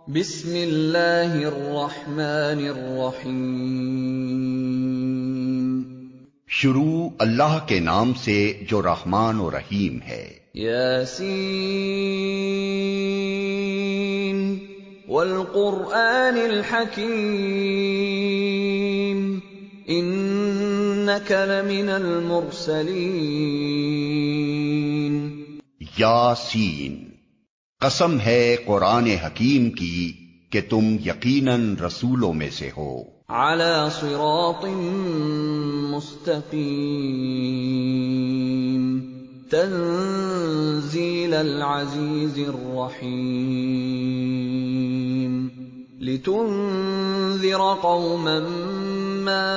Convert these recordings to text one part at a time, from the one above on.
بسم اللہ الرحمن الرحیم۔ شروع اللہ کے نام سے جو رحمان و رحیم ہے۔ یاسین والقرآن الحکیم انک لمن المرسلین۔ یاسین، قسم ہے قرآن حکیم کی کہ تم یقیناً رسولوں میں سے ہو۔ علی صراط مستقیم تنزیل العزیز الرحیم لتنذر قوما ما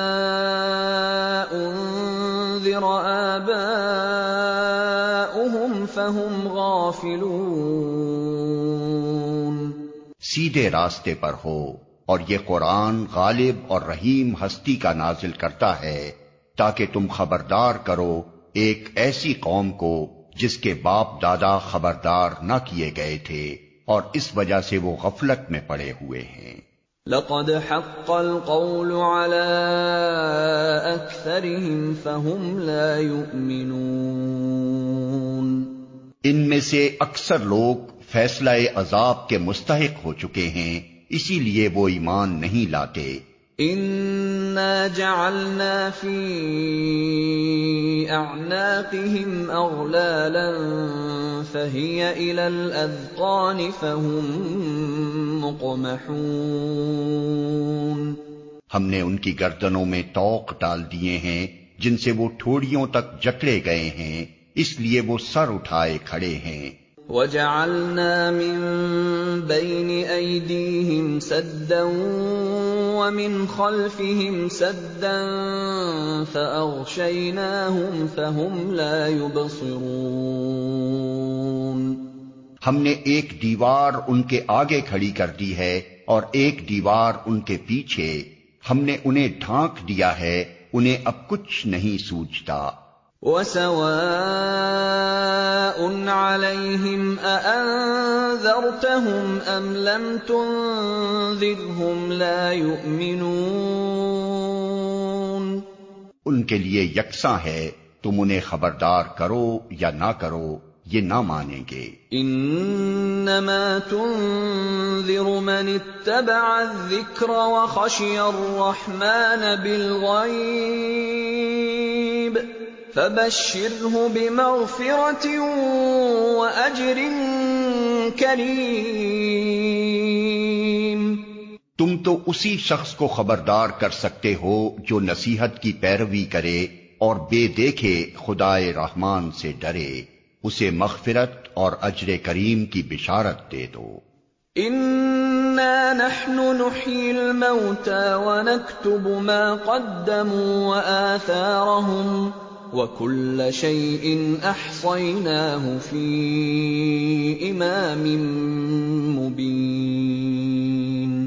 انذر آباؤهم فهم غافلون۔ سیدھے راستے پر ہو، اور یہ قرآن غالب اور رحیم ہستی کا نازل کرتا ہے تاکہ تم خبردار کرو ایک ایسی قوم کو جس کے باپ دادا خبردار نہ کیے گئے تھے، اور اس وجہ سے وہ غفلت میں پڑے ہوئے ہیں۔ لقد حق القول على اکثرهم فهم لا يؤمنون۔ ان میں سے اکثر لوگ فیصلہ عذاب کے مستحق ہو چکے ہیں، اسی لیے وہ ایمان نہیں لاتے۔ انا جعلنا فی اعناقهم اغلالا فہی الی الاذقان فہم مقمحون۔ ہم نے ان کی گردنوں میں طوق ڈال دیے ہیں جن سے وہ ٹھوڑیوں تک جکڑے گئے ہیں، اس لیے وہ سر اٹھائے کھڑے ہیں۔ وَجَعَلْنَا مِن بَيْنِ أَيْدِيهِمْ سَدًّا وَمِنْ خَلْفِهِمْ سَدًّا فَأَغْشَيْنَاهُمْ فَهُمْ لَا يُبْصِرُونَ۔ ہم نے ایک دیوار ان کے آگے کھڑی کر دی ہے اور ایک دیوار ان کے پیچھے، ہم نے انہیں ڈھانک دیا ہے، انہیں اب کچھ نہیں سوجتا۔ وَسَوَاءٌ عَلَيْهِمْ أَأَنذَرْتَهُمْ أَمْ لَمْ تُنذِرْهُمْ لَا يُؤْمِنُونَ۔ ان کے لیے یکساں ہے، تم انہیں خبردار کرو یا نہ کرو، یہ نہ مانیں گے۔ انما تنذر من اتبع الذکر وخشی الرحمن بالغیب فبشرہ بمغفرۃ واجر کریم۔ تم تو اسی شخص کو خبردار کر سکتے ہو جو نصیحت کی پیروی کرے اور بے دیکھے خدائے رحمان سے ڈرے، اسے مغفرت اور اجر کریم کی بشارت دے دو۔ انا نحن نحيي الموتى ونكتب ما قدموا وآثارهم وكل شيء احصيناه في امام مبين۔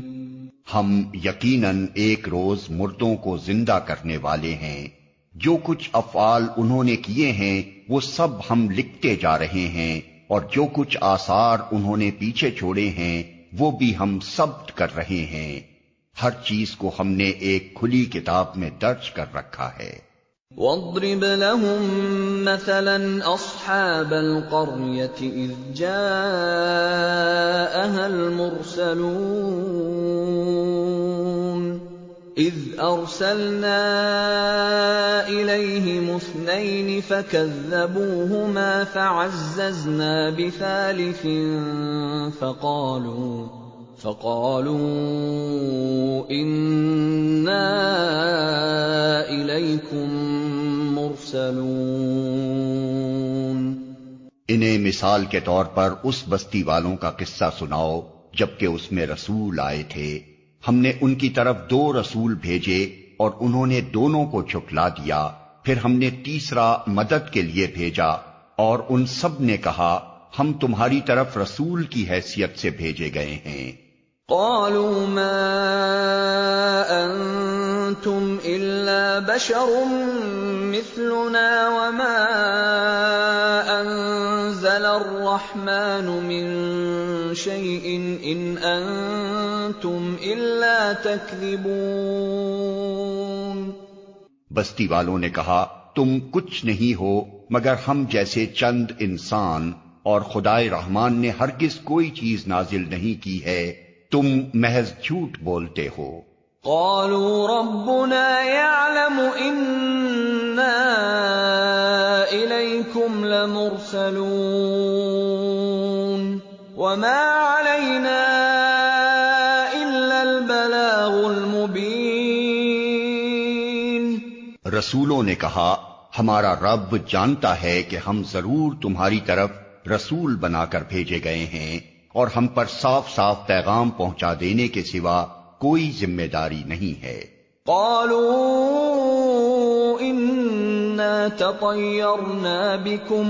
ہم یقیناً ایک روز مردوں کو زندہ کرنے والے ہیں، جو کچھ افعال انہوں نے کیے ہیں وہ سب ہم لکھتے جا رہے ہیں، اور جو کچھ آثار انہوں نے پیچھے چھوڑے ہیں وہ بھی ہم ثبت کر رہے ہیں۔ ہر چیز کو ہم نے ایک کھلی کتاب میں درج کر رکھا ہے۔ وَاضْرِبْ لَهُم مَّثَلًا أَصْحَابَ الْقَرْيَةِ إِذْ جَاءَهَا الْمُرْسَلُونَ إِذْ أَرْسَلْنَا إِلَيْهِمُ اثْنَيْنِ فَكَذَّبُوهُمَا فَعَزَّزْنَا بِثَالِثٍ فَقَالُوا إِنَّا إِلَيْكُمْ مُرْسَلُونَ۔ انہیں مثال کے طور پر اس بستی والوں کا قصہ سناؤ جبکہ اس میں رسول آئے تھے، ہم نے ان کی طرف 2 رسول بھیجے اور انہوں نے دونوں کو جھٹلا دیا، پھر ہم نے تیسرا مدد کے لیے بھیجا اور ان سب نے کہا ہم تمہاری طرف رسول کی حیثیت سے بھیجے گئے ہیں۔ قالوا ما أنتم إلا بشر مثلنا وما أنزل الرحمن من شيء إن أنتم إلا تكذبون۔ بستی والوں نے کہا تم کچھ نہیں ہو مگر ہم جیسے چند انسان، اور خدائے رحمان نے ہرگز کوئی چیز نازل نہیں کی ہے، تم محض جھوٹ بولتے ہو۔ قالوا ربنا يعلم إنا إليكم لمرسلون وما علينا إلا البلاغ المبين۔ رسولوں نے کہا ہمارا رب جانتا ہے کہ ہم ضرور تمہاری طرف رسول بنا کر بھیجے گئے ہیں، اور ہم پر صاف صاف پیغام پہنچا دینے کے سوا کوئی ذمہ داری نہیں ہے۔ قالوا إنا تطيرنا بكم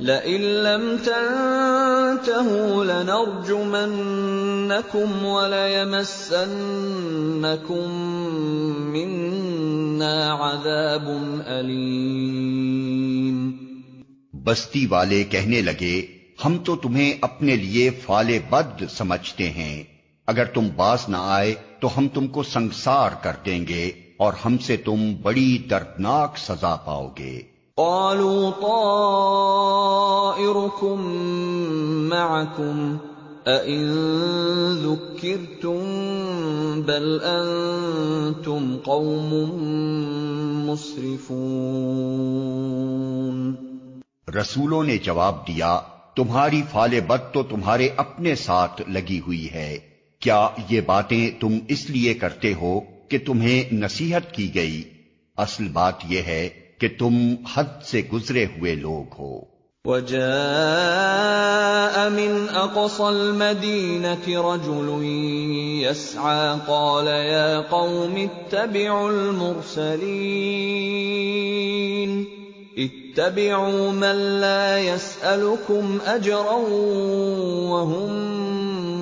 لئن لم تنتهوا لنرجمنكم وليمسنكم منا عذاب أليم۔ بستی والے کہنے لگے ہم تو تمہیں اپنے لیے فال بد سمجھتے ہیں، اگر تم باز نہ آئے تو ہم تم کو سنگسار کر دیں گے اور ہم سے تم بڑی دردناک سزا پاؤ گے۔ قالوا طائركم معكم أئن ذكرتم بل أنتم قوم مسرفون۔ رسولوں نے جواب دیا تمہاری فال بد تو تمہارے اپنے ساتھ لگی ہوئی ہے، کیا یہ باتیں تم اس لیے کرتے ہو کہ تمہیں نصیحت کی گئی؟ اصل بات یہ ہے کہ تم حد سے گزرے ہوئے لوگ ہو۔ وجاء من أقصى المدينة رجل يسعى قال يا قوم اتبعوا المرسلين اتبعوا من لا يسألكم أجرا وهم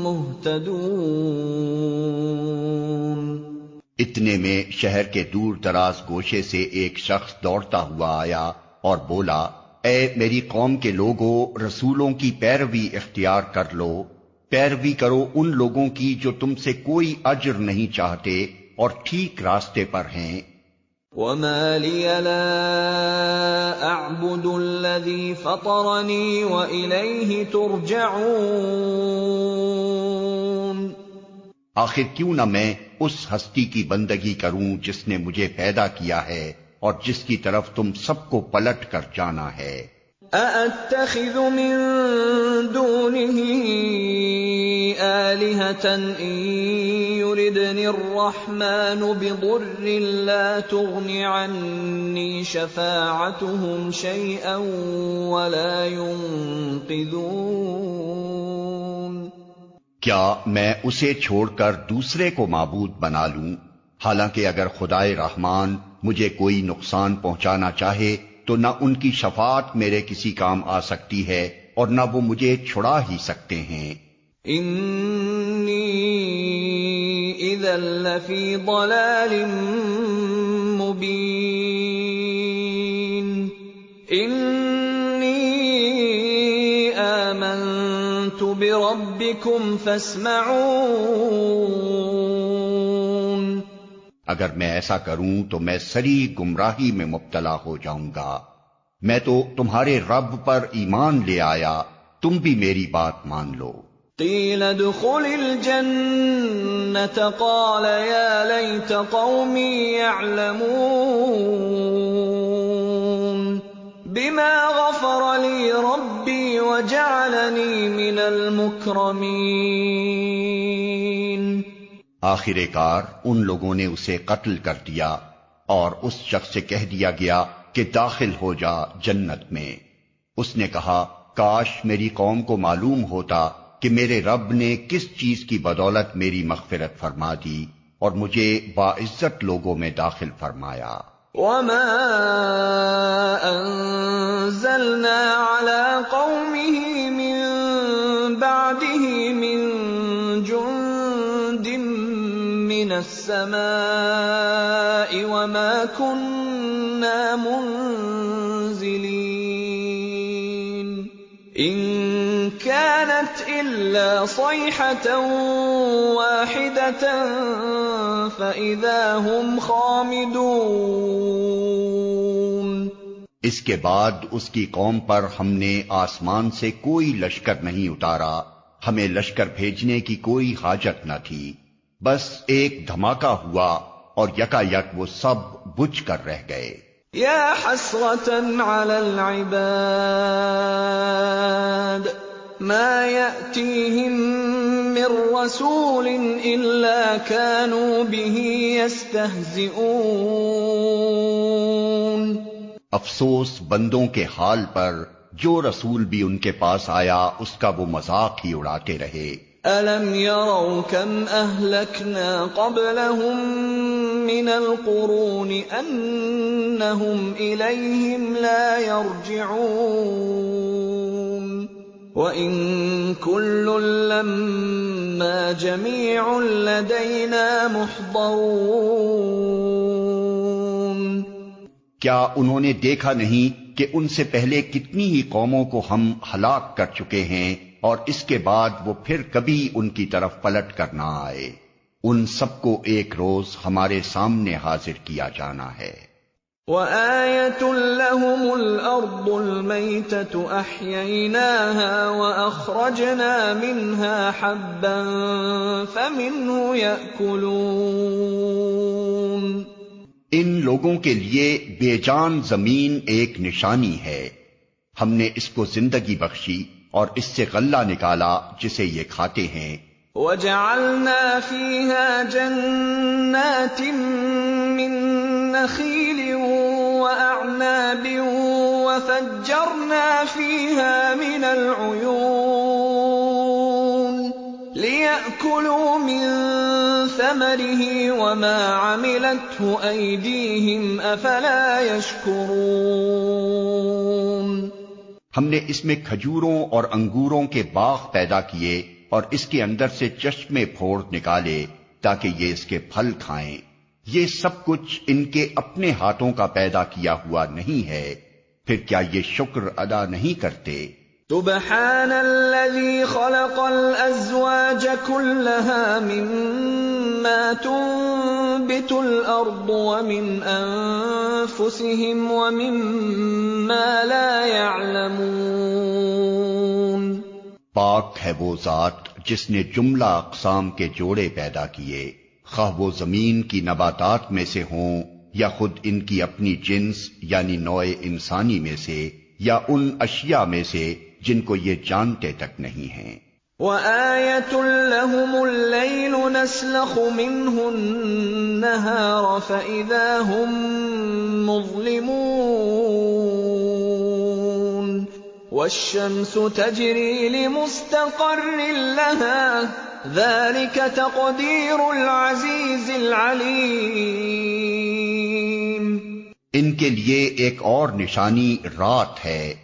مهتدون۔ اتنے میں شہر کے دور دراز گوشے سے ایک شخص دوڑتا ہوا آیا اور بولا اے میری قوم کے لوگو، رسولوں کی پیروی اختیار کر لو، پیروی کرو ان لوگوں کی جو تم سے کوئی اجر نہیں چاہتے اور ٹھیک راستے پر ہیں۔ وما لي لا أعبد الذي فطرني وإليه ترجعون۔ آخر کیوں نہ میں اس ہستی کی بندگی کروں جس نے مجھے پیدا کیا ہے اور جس کی طرف تم سب کو پلٹ کر جانا ہے۔ أأتخذ من دونه آلهة إن يردني الرحمن بضر لا تغن عني شفاعتهم شيئا ولا ينقذون۔ کیا میں اسے چھوڑ کر دوسرے کو معبود بنا لوں، حالانکہ اگر خدائے رحمان مجھے کوئی نقصان پہنچانا چاہے تو نہ ان کی شفاعت میرے کسی کام آ سکتی ہے اور نہ وہ مجھے چھڑا ہی سکتے ہیں۔ انی اذا لفی ضلال مبین انی آمنت بربکم فاسمعون۔ اگر میں ایسا کروں تو میں سری گمراہی میں مبتلا ہو جاؤں گا۔ میں تو تمہارے رب پر ایمان لے آیا، تم بھی میری بات مان لو۔ قیل ادخل الجنة قال یا لیت قومی یعلمون بما غفر لی ربی وجعلنی من المکرمین۔ آخر کار ان لوگوں نے اسے قتل کر دیا اور اس شخص سے کہہ دیا گیا کہ داخل ہو جا جنت میں۔ اس نے کہا کاش میری قوم کو معلوم ہوتا کہ میرے رب نے کس چیز کی بدولت میری مغفرت فرما دی اور مجھے باعزت لوگوں میں داخل فرمایا۔ وما انزلنا على قومه من بعده من جند من مِّنَ السَّمَاءِ وَمَا كُنَّا مُنزِلِينَ إِن كَانَتْ إِلَّا صَيْحَةً وَاحِدَةً فَإِذَا هُمْ خَامِدُونَ۔ اس کے بعد اس کی قوم پر ہم نے آسمان سے کوئی لشکر نہیں اتارا، ہمیں لشکر بھیجنے کی کوئی حاجت نہ تھی، بس ایک دھماکہ ہوا اور یکا یک وہ سب بجھ کر رہ گئے۔ یا حسرة علی العباد ما یأتیہم من رسول الا كانوا به یستہزئون۔ افسوس بندوں کے حال پر جو رسول بھی ان کے پاس آیا اس کا وہ مذاق ہی اڑاتے رہے۔ أَلَمْ يَرَوْا كَمْ أَهْلَكْنَا قَبْلَهُمْ مِنَ الْقُرُونِ أَنَّهُمْ إِلَيْهِمْ لَا يَرْجِعُونَ وَإِن كُلٌّ لَّمَّا جَمِيعٌ لَّدَيْنَا مُحْضَرُونَ۔ کیا انہوں نے دیکھا نہیں کہ ان سے پہلے کتنی ہی قوموں کو ہم ہلاک کر چکے ہیں اور اس کے بعد وہ پھر کبھی ان کی طرف پلٹ کر نہ آئے، ان سب کو ایک روز ہمارے سامنے حاضر کیا جانا ہے۔ وَآيَةٌ لَّهُمُ الْأَرْضُ الْمَيْتَةُ أَحْيَيْنَاهَا وَأَخْرَجْنَا مِنْهَا حَبًّا فَمِنْهُ يَأْكُلُونَ۔ ان لوگوں کے لیے بے جان زمین ایک نشانی ہے، ہم نے اس کو زندگی بخشی اور اس سے غلہ نکالا جسے یہ کھاتے ہیں۔ وَجَعَلْنَا فِيهَا جَنَّاتٍ مِّن نَّخِيلٍ وَأَعْنَابٍ وَفَجَّرْنَا فِيهَا مِنَ الْعُيُونِ لِيَأْكُلُوا مِن ثَمَرِهِ وَمَا عَمِلَتْهُ أَيْدِيهِمْ أَفَلَا يَشْكُرُونَ۔ ہم نے اس میں کھجوروں اور انگوروں کے باغ پیدا کیے اور اس کے اندر سے چشمے پھوڑ نکالے تاکہ یہ اس کے پھل کھائیں، یہ سب کچھ ان کے اپنے ہاتھوں کا پیدا کیا ہوا نہیں ہے، پھر کیا یہ شکر ادا نہیں کرتے؟ سبحان الذي خلق الأزواج كلها مما تنبت الأرض ومن أنفسهم ومما لا يعلمون۔ پاک ہے وہ ذات جس نے جملہ اقسام کے جوڑے پیدا کیے، خواہ وہ زمین کی نباتات میں سے ہوں یا خود ان کی اپنی جنس یعنی نوع انسانی میں سے یا ان اشیاء میں سے جن کو یہ جانتے تک نہیں ہیں۔ وَآيَةٌ لَّهُمُ اللَّيْلُ نَسْلَخُ مِنْهُ النَّهَارَ فَإِذَا هُمْ مُظْلِمُونَ وَالشَّمْسُ تَجْرِي لِمُسْتَقَرٍّ لَّهَا ذَلِكَ تَقْدِيرُ الْعَزِيزِ الْعَلِيمِ۔ ان کے لیے ایک اور نشانی رات ہے،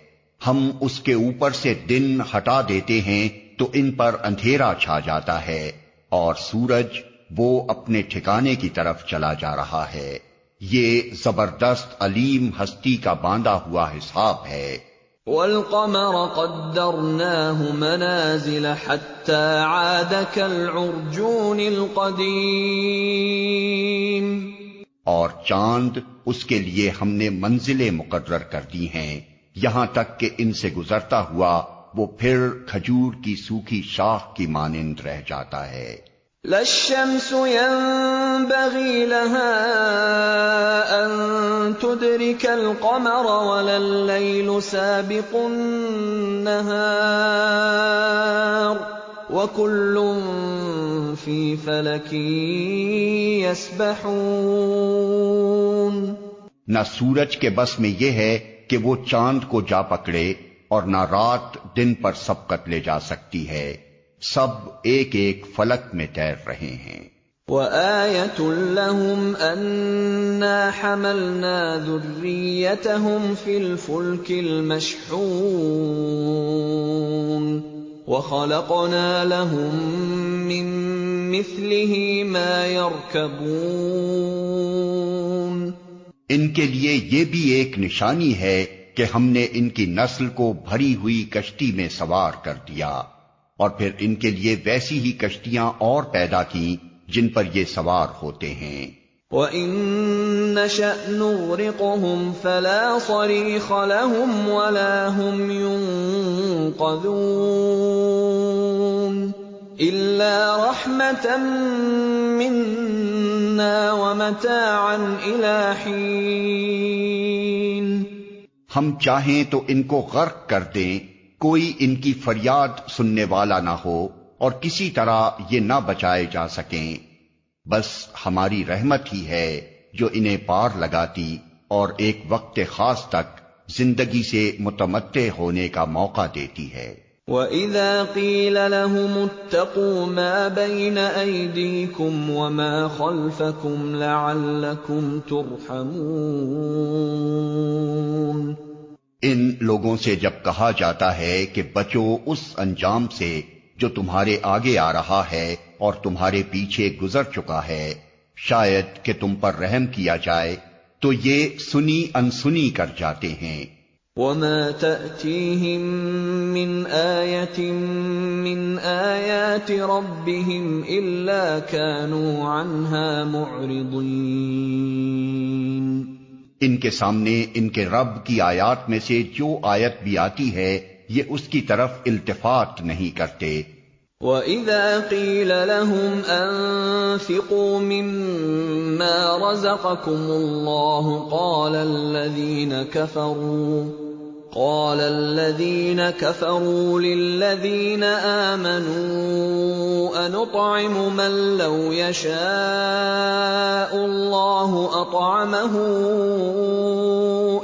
ہم اس کے اوپر سے دن ہٹا دیتے ہیں تو ان پر اندھیرا چھا جاتا ہے اور سورج وہ اپنے ٹھکانے کی طرف چلا جا رہا ہے، یہ زبردست علیم ہستی کا باندھا ہوا حساب ہے۔ وَالْقَمَرَ قَدَّرْنَاهُ مَنَازِلَ حَتَّى عَادَ كَالْعُرْجُونِ الْقَدِيمِ۔ اور چاند اس کے لیے ہم نے منزلیں مقرر کر دی ہیں، یہاں تک کہ ان سے گزرتا ہوا وہ پھر کھجور کی سوکھی شاخ کی مانند رہ جاتا ہے۔ لا الشمس ينبغي لها أن تدرك القمر ولا الليل سابق النهار وكل في فلك يسبحون۔ نہ سورج کے بس میں یہ ہے کہ وہ چاند کو جا پکڑے اور نہ رات دن پر سبقت لے جا سکتی ہے، سب ایک ایک فلک میں تیر رہے ہیں۔ وَآيَةٌ لَّهُمْ أَنَّا حَمَلْنَا ذُرِّيَّتَهُمْ فِي الْفُلْكِ الْمَشْحُونِ وَخَلَقْنَا لَهُم مِّن مثله ما يركبون ان کے لیے یہ بھی ایک نشانی ہے کہ ہم نے ان کی نسل کو بھری ہوئی کشتی میں سوار کر دیا، اور پھر ان کے لیے ویسی ہی کشتیاں اور پیدا کی جن پر یہ سوار ہوتے ہیں۔ وَإِن نَّشَأْ نُغْرِقْهُمْ فَلَا صَرِيخَ لَهُمْ وَلَا هُمْ يُنقَذُونَ إِلَّا رَحْمَةً مِّنَّا وَمَتَاعًا إِلَىٰ حِينٍ۔ ہم چاہیں تو ان کو غرق کر دیں، کوئی ان کی فریاد سننے والا نہ ہو اور کسی طرح یہ نہ بچائے جا سکیں، بس ہماری رحمت ہی ہے جو انہیں پار لگاتی اور ایک وقت خاص تک زندگی سے متمتع ہونے کا موقع دیتی ہے۔ وَإِذَا قِيلَ لَهُمُ اتَّقُوا مَا بَيْنَ أَيْدِيكُمْ وَمَا خَلْفَكُمْ لَعَلَّكُمْ تُرْحَمُونَ ان لوگوں سے جب کہا جاتا ہے کہ بچو اس انجام سے جو تمہارے آگے آ رہا ہے اور تمہارے پیچھے گزر چکا ہے، شاید کہ تم پر رحم کیا جائے، تو یہ سنی انسنی کر جاتے ہیں۔ وَمَا تَأْتِيهِم مِّنْ آيَةٍ مِّنْ آيَاتِ رَبِّهِمْ إِلَّا كَانُوا عَنْهَا مُعْرِضِينَ ان کے سامنے ان کے رب کی آیات میں سے جو آیت بھی آتی ہے یہ اس کی طرف التفات نہیں کرتے۔ وَإِذَا قِيلَ لَهُمْ أَنفِقُوا مِمَّا رَزَقَكُمُ اللَّهُ قَالَ الَّذِينَ كَفَرُوا لِلَّذِينَ آمَنُوا أَنُطْعِمُ مَن لَّوْ يَشَاءُ اللَّهُ أَطْعَمَهُ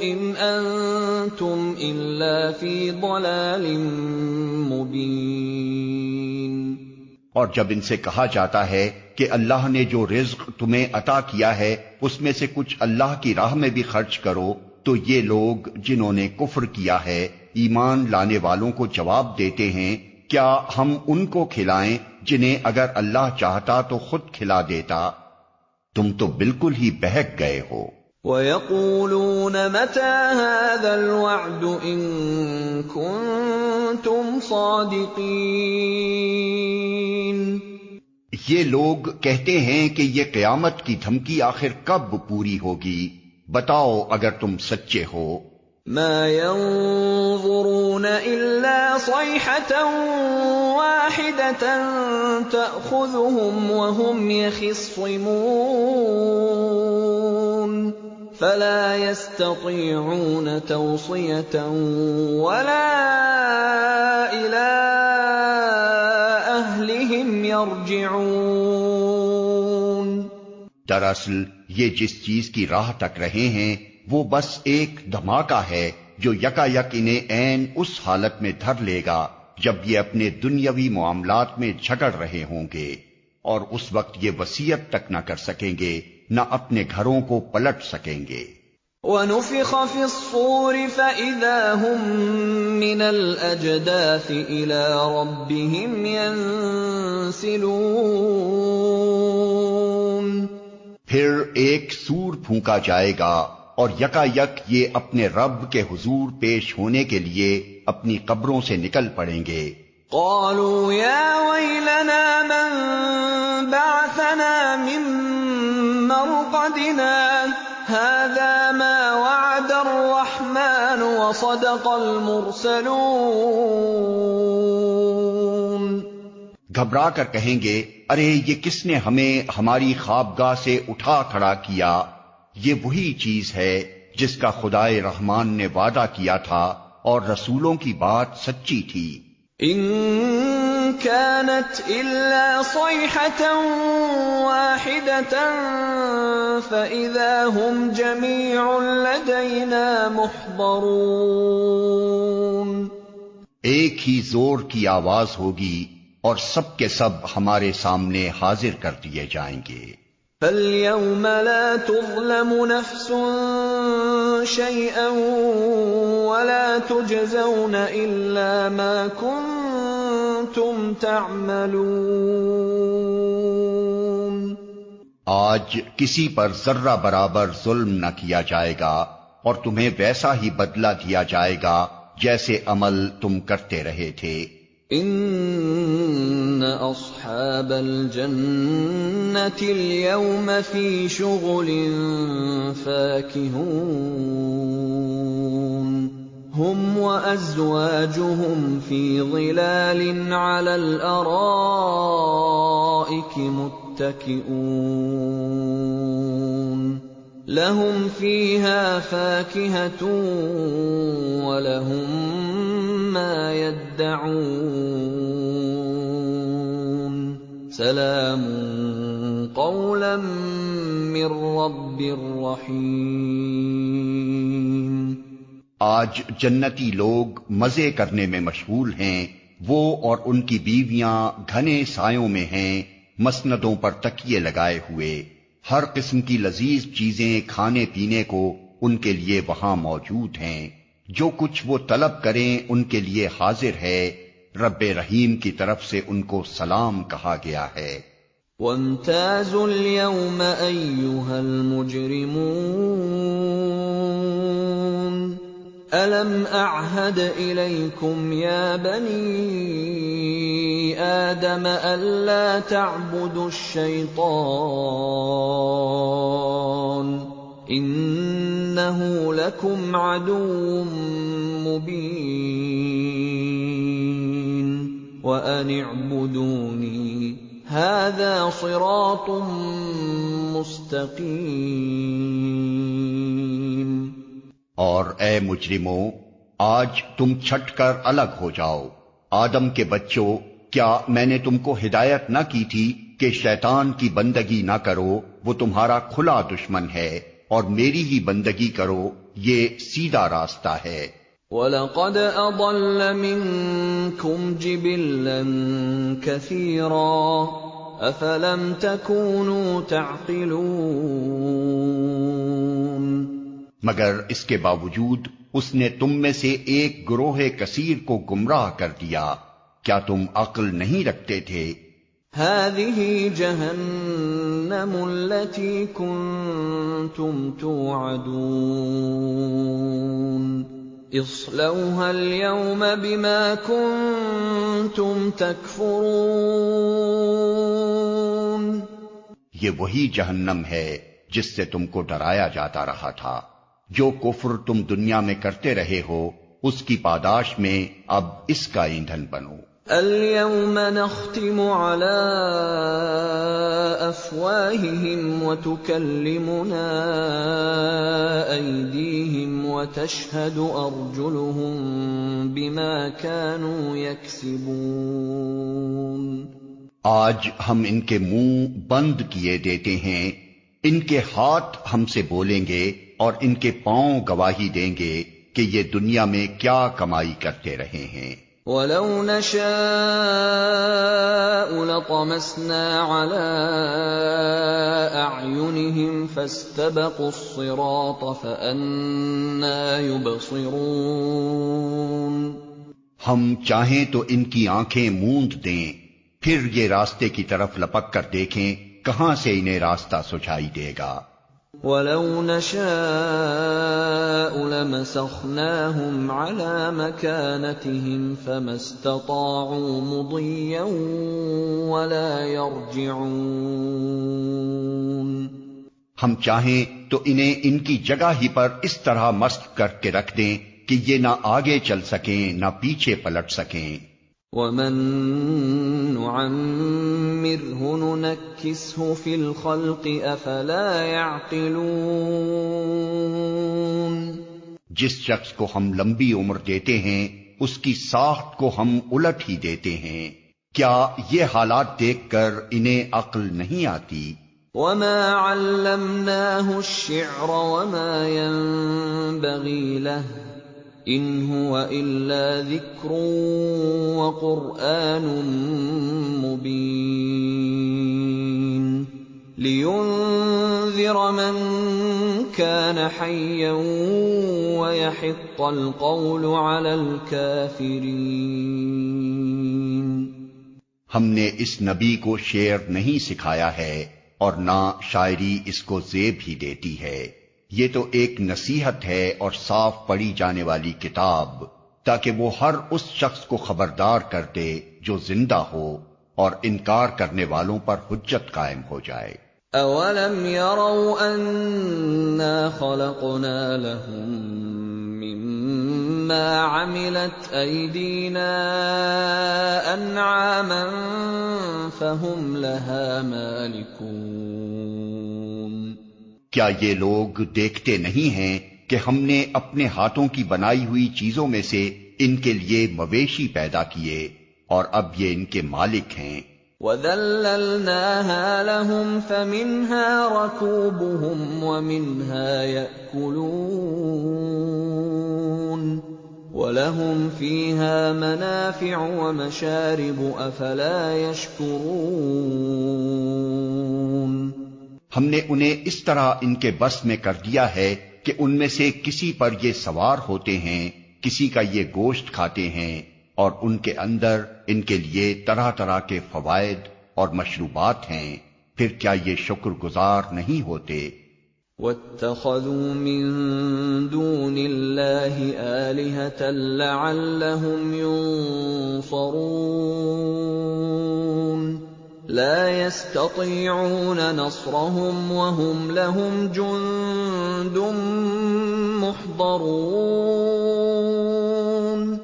إِنْ أَنتُمْ إِلَّا فِي ضَلَالٍ مُّبِينٍ۔ اور جب ان سے کہا جاتا ہے کہ اللہ نے جو رزق تمہیں عطا کیا ہے اس میں سے کچھ اللہ کی راہ میں بھی خرچ کرو، تو یہ لوگ جنہوں نے کفر کیا ہے ایمان لانے والوں کو جواب دیتے ہیں، کیا ہم ان کو کھلائیں جنہیں اگر اللہ چاہتا تو خود کھلا دیتا؟ تم تو بالکل ہی بہک گئے ہو۔ وَيَقُولُونَ مَتَىٰ هَٰذَا الْوَعْدُ إِن كُنتُمْ صَادِقِينَ یہ لوگ کہتے ہیں کہ یہ قیامت کی دھمکی آخر کب پوری ہوگی، بتاؤ اگر تم سچے ہو۔ مَا يَنظُرُونَ إِلَّا صَيْحَةً وَاحِدَةً تَأْخُذُهُمْ وَهُمْ يَخِصِّمُونَ فَلَا يَسْتَطِيعُونَ تَوْصِيَةً وَلَا إِلَىٰ أَهْلِهِمْ يَرْجِعُونَ دراصل یہ جس چیز کی راہ تک رہے ہیں وہ بس ایک دھماکہ ہے جو یکا یک انہیں عین اس حالت میں دھر لے گا جب یہ اپنے دنیاوی معاملات میں جھگڑ رہے ہوں گے، اور اس وقت یہ وصیت تک نہ کر سکیں گے، نہ اپنے گھروں کو پلٹ سکیں گے۔ وَنُفِخَ فِي الصُّورِ فَإِذَا هُم مِّنَ الْأَجْدَاثِ إِلَىٰ رَبِّهِمْ يَنسِلُونَ پھر ایک سور پھونکا جائے گا اور یکا یک یہ اپنے رب کے حضور پیش ہونے کے لیے اپنی قبروں سے نکل پڑیں گے۔ قالوا يا ويلنا من بعثنا من مرقدنا هذا ما وعد الرحمن وصدق المرسلون۔ گھبرا کر کہیں گے، ارے یہ کس نے ہمیں ہماری خوابگاہ سے اٹھا کھڑا کیا؟ یہ وہی چیز ہے جس کا خدائے رحمان نے وعدہ کیا تھا اور رسولوں کی بات سچی تھی۔ ان كانت الا صيحة واحدة فاذا هم جميع لدينا محضرون۔ ایک ہی زور کی آواز ہوگی اور سب کے سب ہمارے سامنے حاضر کر دیے جائیں گے۔ فَالْيَوْمَ لَا تُظْلَمُ نَفْسٌ شَيْئًا وَلَا تُجْزَوْنَ إِلَّا مَا كُنتُمْ تَعْمَلُونَ۔ آج کسی پر ذرہ برابر ظلم نہ کیا جائے گا اور تمہیں ویسا ہی بدلہ دیا جائے گا جیسے عمل تم کرتے رہے تھے۔ ان اصحاب الجنة اليوم في شغل فاكهون هم وازواجهم في ظلال على الارائك متكئون لهم فيها فاكهة ولهم ما يدعون سلام قولا من رب رحیم۔ آج جنتی لوگ مزے کرنے میں مشغول ہیں، وہ اور ان کی بیویاں گھنے سایوں میں ہیں، مسندوں پر تکیے لگائے ہوئے، ہر قسم کی لذیذ چیزیں کھانے پینے کو ان کے لیے وہاں موجود ہیں، جو کچھ وہ طلب کریں ان کے لیے حاضر ہے، رب رحیم کی طرف سے ان کو سلام کہا گیا ہے۔ وَامْتَازُوا الْيَوْمَ أَيُّهَا الْمُجْرِمُونَ أَلَمْ أَعْهَدْ إِلَيْكُمْ يَا بَنِي آدَمَ أَلَّا تَعْبُدُوا الشَّيْطَانَ إِنَّهُ لَكُمْ عَدُوٌّ مُّبِينٌ وَأَنِ اعْبُدُونِي هَذَا صِرَاطٌ مُسْتَقِيمٌ۔ اور اے مجرموں، آج تم چھٹ کر الگ ہو جاؤ۔ آدم کے بچوں، کیا میں نے تم کو ہدایت نہ کی تھی کہ شیطان کی بندگی نہ کرو، وہ تمہارا کھلا دشمن ہے، اور میری ہی بندگی کرو، یہ سیدھا راستہ ہے۔ وَلَقَدْ أَضَلَّ مِنكُمْ جِبِلًّا كَثِيرًا أَفَلَمْ تَكُونُوا تَعْقِلُونَ۔ مگر اس کے باوجود اس نے تم میں سے ایک گروہ کثیر کو گمراہ کر دیا، کیا تم عقل نہیں رکھتے تھے؟ هذه جهنم التي كنتم توعدون اصلوها اليوم بما كنتم تكفرون۔ یہ وہی جہنم ہے جس سے تم کو ڈرایا جاتا رہا تھا، جو کفر تم دنیا میں کرتے رہے ہو، اس کی پاداش میں اب اس کا ایندھن بنو۔ اليوم نختم على افواههم وتكلمنا ايديهم وتشهد ارجلهم بما كانوا يكسبون۔ آج ہم ان کے منہ بند کیے دیتے ہیں، ان کے ہاتھ ہم سے بولیں گے اور ان کے پاؤں گواہی دیں گے کہ یہ دنیا میں کیا کمائی کرتے رہے ہیں۔ وَلَوْ نَشَاءُ لَطَمَسْنَا عَلَىٰ أَعْيُنِهِمْ فَاسْتَبَقُوا الصِّرَاطَ فَأَنَّىٰ يُبْصِرُونَ۔ ہم چاہیں تو ان کی آنکھیں موند دیں، پھر یہ راستے کی طرف لپک کر دیکھیں کہاں سے انہیں راستہ سجھائی دے گا۔ وَلَوْ نَشَاءُ لَمَسَخْنَاهُمْ عَلَىٰ مَكَانَتِهِمْ فَمَا اسْتَطَاعُوا مُضِيًّا وَلَا يَرْجِعُونَ۔ ہم چاہیں تو انہیں ان کی جگہ ہی پر اس طرح مست کر کے رکھ دیں کہ یہ نہ آگے چل سکیں نہ پیچھے پلٹ سکیں۔ وَمَن نُّعَمِّرْهُ نُنَكِّسْهُ فِي الْخَلْقِ أَفَلَا يَعْقِلُونَ۔ جس شخص کو ہم لمبی عمر دیتے ہیں اس کی ساخت کو ہم الٹ ہی دیتے ہیں، کیا یہ حالات دیکھ کر انہیں عقل نہیں آتی؟ وَمَا عَلَّمْنَاهُ الشِّعْرَ وَمَا يَنبَغِي لَهُ إِنْ هُوَ إِلَّا ذِكْرٌ وَقُرْآنٌ مُّبِينٌ لِيُنذِرَ مَن كَانَ حَيًّا وَيَحِقَّ الْقَوْلُ عَلَى الْكَافِرِينَ۔ ہم نے اس نبی کو شعر نہیں سکھایا ہے اور نہ شاعری اس کو زیب ہی دیتی ہے۔ یہ تو ایک نصیحت ہے اور صاف پڑھی جانے والی کتاب، تاکہ وہ ہر اس شخص کو خبردار کر دے جو زندہ ہو، اور انکار کرنے والوں پر حجت قائم ہو جائے۔ اولم يروا انا خلقنا لهم مما عملت ايدينا انعاما فهم لها مالكون۔ کیا یہ لوگ دیکھتے نہیں ہیں کہ ہم نے اپنے ہاتھوں کی بنائی ہوئی چیزوں میں سے ان کے لیے مویشی پیدا کیے اور اب یہ ان کے مالک ہیں۔ وَذَلَّلْنَاهَا لَهُمْ فَمِنْهَا رَكُوبُهُمْ وَمِنْهَا يَأْكُلُونَ وَلَهُمْ فِيهَا مَنَافِعُ وَمَشَارِبُ أَفَلَا يَشْكُرُونَ۔ ہم نے انہیں اس طرح ان کے بس میں کر دیا ہے کہ ان میں سے کسی پر یہ سوار ہوتے ہیں، کسی کا یہ گوشت کھاتے ہیں، اور ان کے اندر ان کے لیے طرح طرح کے فوائد اور مشروبات ہیں، پھر کیا یہ شکر گزار نہیں ہوتے؟ وَاتَّخَذُوا مِن دُونِ اللَّهِ آلِهَةً لَّعَلَّهُمْ يُنصَرُونَ لَا يَسْتَطِيعُونَ نَصْرَهُمْ وَهُمْ لَهُمْ جُندٌ مُّحْضَرُونَ۔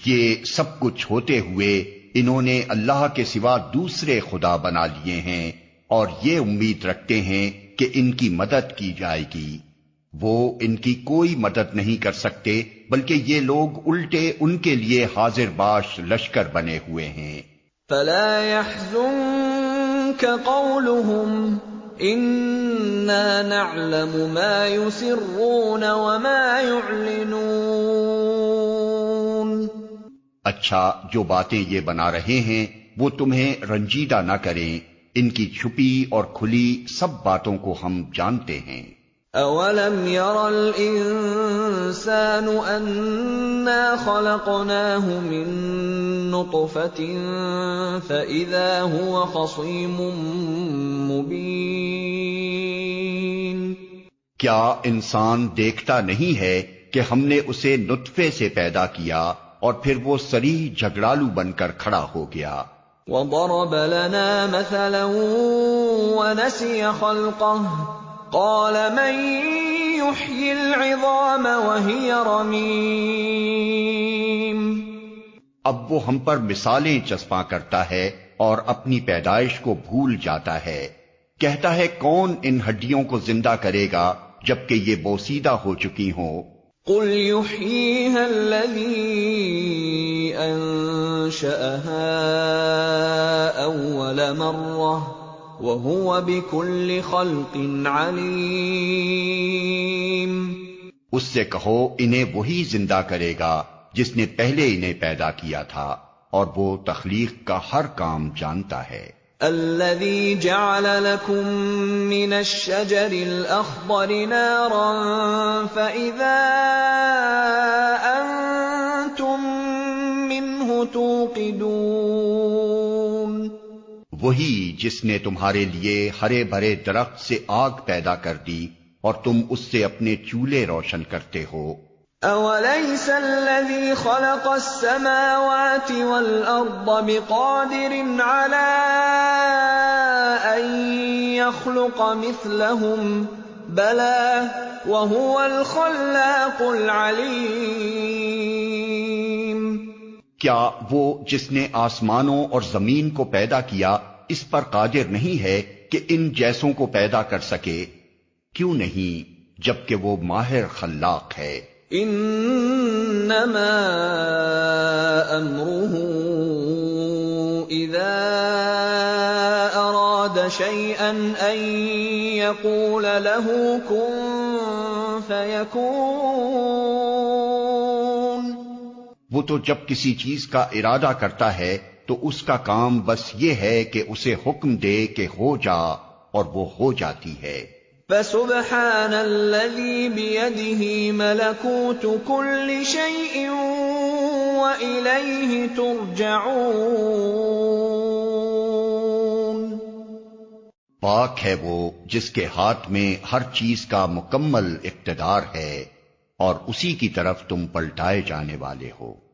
یہ سب کچھ ہوتے ہوئے انہوں نے اللہ کے سوا دوسرے خدا بنا لیے ہیں اور یہ امید رکھتے ہیں کہ ان کی مدد کی جائے گی۔ وہ ان کی کوئی مدد نہیں کر سکتے، بلکہ یہ لوگ الٹے ان کے لیے حاضر باش لشکر بنے ہوئے ہیں۔ فَلَا يَحْزُنكَ قَوْلُهُمْ إِنَّا نَعْلَمُ مَا يُسِرُّونَ وَمَا يُعْلِنُونَ۔ اچھا، جو باتیں یہ بنا رہے ہیں وہ تمہیں رنجیدہ نہ کریں، ان کی چھپی اور کھلی سب باتوں کو ہم جانتے ہیں۔ اولم ير الانسان انا خلقناه من نطفة فاذا هو خصيم مبين۔ کیا انسان دیکھتا نہیں ہے کہ ہم نے اسے نطفے سے پیدا کیا اور پھر وہ صریح جھگڑالو بن کر کھڑا ہو گیا۔ وَضَرَبَ لَنَا مَثَلًا وَنَسِيَ خَلْقَهُ قَالَ مَن يُحْيِي الْعِظَامَ وَهِيَ رَمِيمٌ۔ اب وہ ہم پر مثالیں چسپاں کرتا ہے اور اپنی پیدائش کو بھول جاتا ہے، کہتا ہے کون ان ہڈیوں کو زندہ کرے گا جبکہ یہ بوسیدہ ہو چکی ہوں۔ قُلْ يُحْيِيهَا الَّذِي أَنشَأَهَا أَوَّلَ مَرَّةٍ وَهُوَ بِكُلِّ خَلْقٍ عَلِيمٌ۔ اس سے کہو انہیں وہی زندہ کرے گا جس نے پہلے انہیں پیدا کیا تھا، اور وہ تخلیق کا ہر کام جانتا ہے۔ الذي جعل لكم من الشجر الأخضر نارا فإذا أنتم منه توقدون۔ وہی جس نے تمہارے لیے ہرے بھرے درخت سے آگ پیدا کر دی اور تم اس سے اپنے چولہے روشن کرتے ہو۔ أَوَلَيْسَ الَّذِي خَلَقَ السَّمَاوَاتِ وَالْأَرْضَ بِقَادِرٍ عَلَىٰ أَن يَخْلُقَ مِثْلَهُم بَلَىٰ وَهُوَ الْخَلَّاقُ الْعَلِيمُ۔ کیا وہ جس نے آسمانوں اور زمین کو پیدا کیا اس پر قادر نہیں ہے کہ ان جیسوں کو پیدا کر سکے؟ کیوں نہیں، جبکہ وہ ماہر خلاق ہے۔ انما امره اذا اراد شيئا ان يقول له كن فيكون۔ وہ تو جب کسی چیز کا ارادہ کرتا ہے تو اس کا کام بس یہ ہے کہ اسے حکم دے کہ ہو جا، اور وہ ہو جاتی ہے۔ فسبحان الذي بيده ملكوت كل شيء وإليه ترجعون۔ پاک ہے وہ جس کے ہاتھ میں ہر چیز کا مکمل اقتدار ہے اور اسی کی طرف تم پلٹائے جانے والے ہو۔